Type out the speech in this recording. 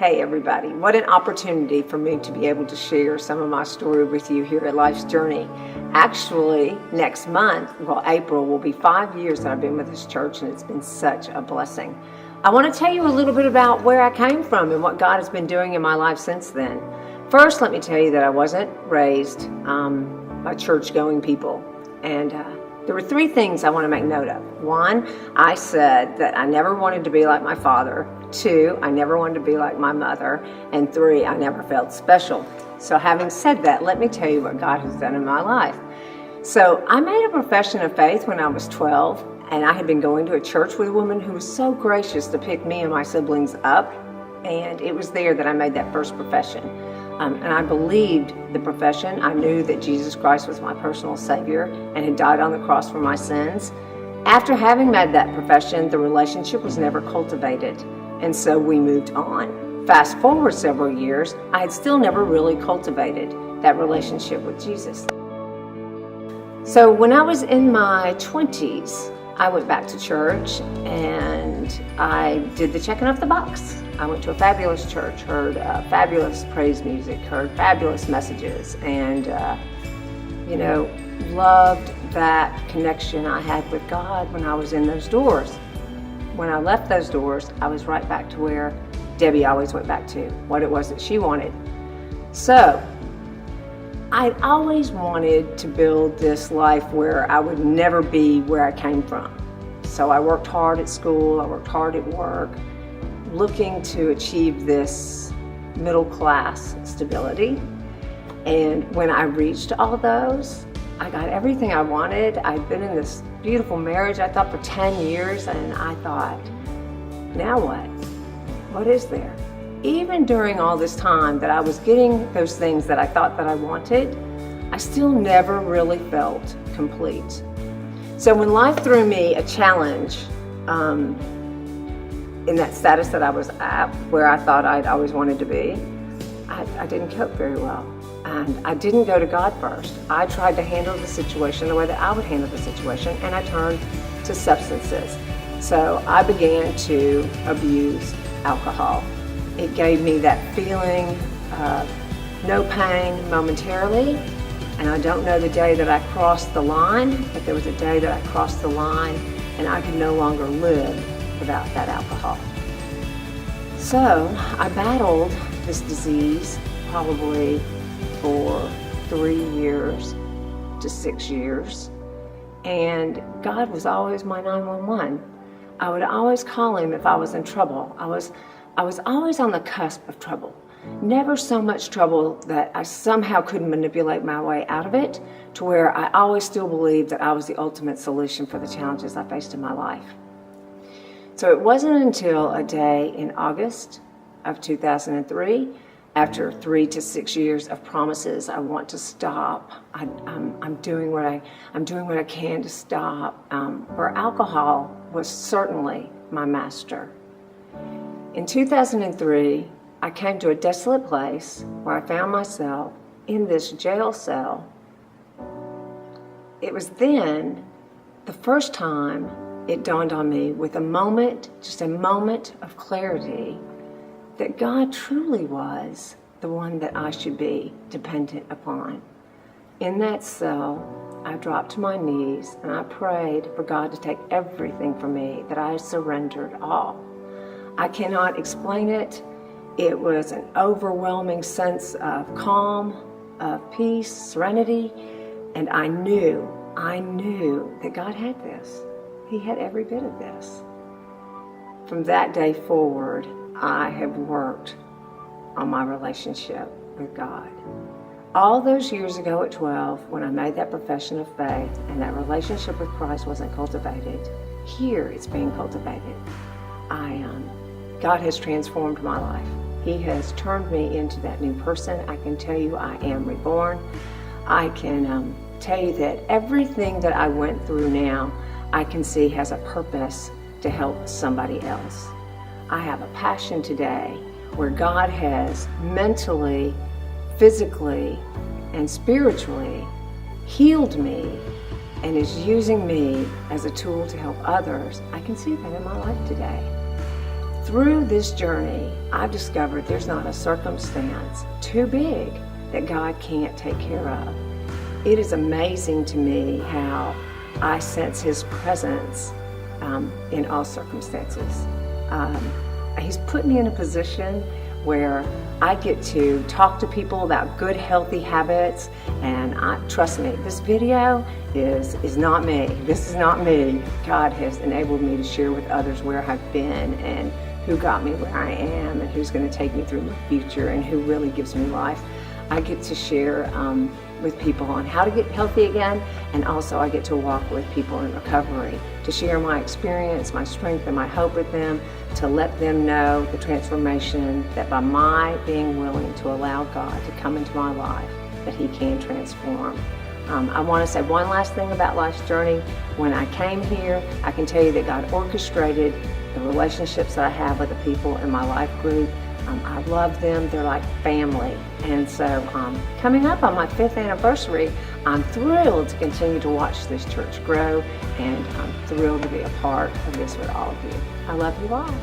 Hey everybody, what an opportunity for me to be able to share some of my story with you here at Life's Journey. Actually, next month, April, will be 5 years that I've been with this church, and it's been such a blessing. I want to tell you a little bit about where I came from and what God has been doing in my life since then. First, let me tell you that I wasn't raised by church-going people, and there were 3 things I want to make note of. 1, I said that I never wanted to be like my father. 2, I never wanted to be like my mother. And 3, I never felt special. So having said that, let me tell you what God has done in my life. So I made a profession of faith when I was 12, and I had been going to a church with a woman who was so gracious to pick me and my siblings up, and it was there that I made that first profession. And I believed the profession. I knew that Jesus Christ was my personal Savior and had died on the cross for my sins. After having made that profession, the relationship was never cultivated, and so we moved on. Fast forward several years, I had still never really cultivated that relationship with Jesus. So when I was in my 20s, I went back to church and I did the checking off the box. I went to a fabulous church, heard fabulous praise music, heard fabulous messages, and loved that connection I had with God when I was in those doors. When I left those doors, I was right back to where Debbie always went back to, what it was that she wanted. So I'd always wanted to build this life where I would never be where I came from. So I worked hard at school, I worked hard at work, looking to achieve this middle class stability. And when I reached all those, I got everything I wanted. I'd been in this beautiful marriage, I thought, for 10 years, and I thought, now what? What is there? Even during all this time that I was getting those things that I thought that I wanted, I still never really felt complete. So when life threw me a challenge in that status that I was at, where I thought I'd always wanted to be, I didn't cope very well. And I didn't go to God first. I tried to handle the situation the way that I would handle the situation, and I turned to substances. So I began to abuse alcohol. It gave me that feeling of no pain momentarily, and I don't know the day that I crossed the line, but there was a day that I crossed the line and I could no longer live without that alcohol. So I battled this disease probably for 3 years to 6 years, and God was always my 911. I would always call him if I was in trouble. I was always on the cusp of trouble. Never so much trouble that I somehow couldn't manipulate my way out of it, to where I always still believed that I was the ultimate solution for the challenges I faced in my life. So it wasn't until a day in August of 2003, after 3 to 6 years of promises, I want to stop. I'm doing what I can to stop. Where alcohol was certainly my master. In 2003, I came to a desolate place where I found myself in this jail cell. It was then the first time it dawned on me, with just a moment of clarity, that God truly was the one that I should be dependent upon. In that cell, I dropped to my knees and I prayed for God to take everything from me, that I surrendered all. I cannot explain it. It was an overwhelming sense of calm, of peace, serenity, and I knew that God had this. He had every bit of this. From that day forward, I have worked on my relationship with God. All those years ago at 12, when I made that profession of faith and that relationship with Christ wasn't cultivated, here it's being cultivated. God has transformed my life. He has turned me into that new person. I can tell you I am reborn. I can tell you that everything that I went through now, I can see has a purpose to help somebody else. I have a passion today where God has mentally, physically, and spiritually healed me and is using me as a tool to help others. I can see that in my life today. through this journey, I've discovered there's not a circumstance too big that God can't take care of. It is amazing to me how I sense His presence in all circumstances. He's put me in a position where I get to talk to people about good, healthy habits, and trust me, this video is not me. This is not me. God has enabled me to share with others where I've been and who got me where I am and who's going to take me through my future and who really gives me life. I get to share with people on how to get healthy again, and also I get to walk with people in recovery to share my experience, my strength, and my hope with them, to let them know the transformation that by my being willing to allow God to come into my life, that He can transform. I want to say one last thing about life's journey. When I came here, I can tell you that God orchestrated the relationships that I have with the people in my life group. I love them. They're like family. And so coming up on my 5th anniversary, I'm thrilled to continue to watch this church grow, and I'm thrilled to be a part of this with all of you. I love you all.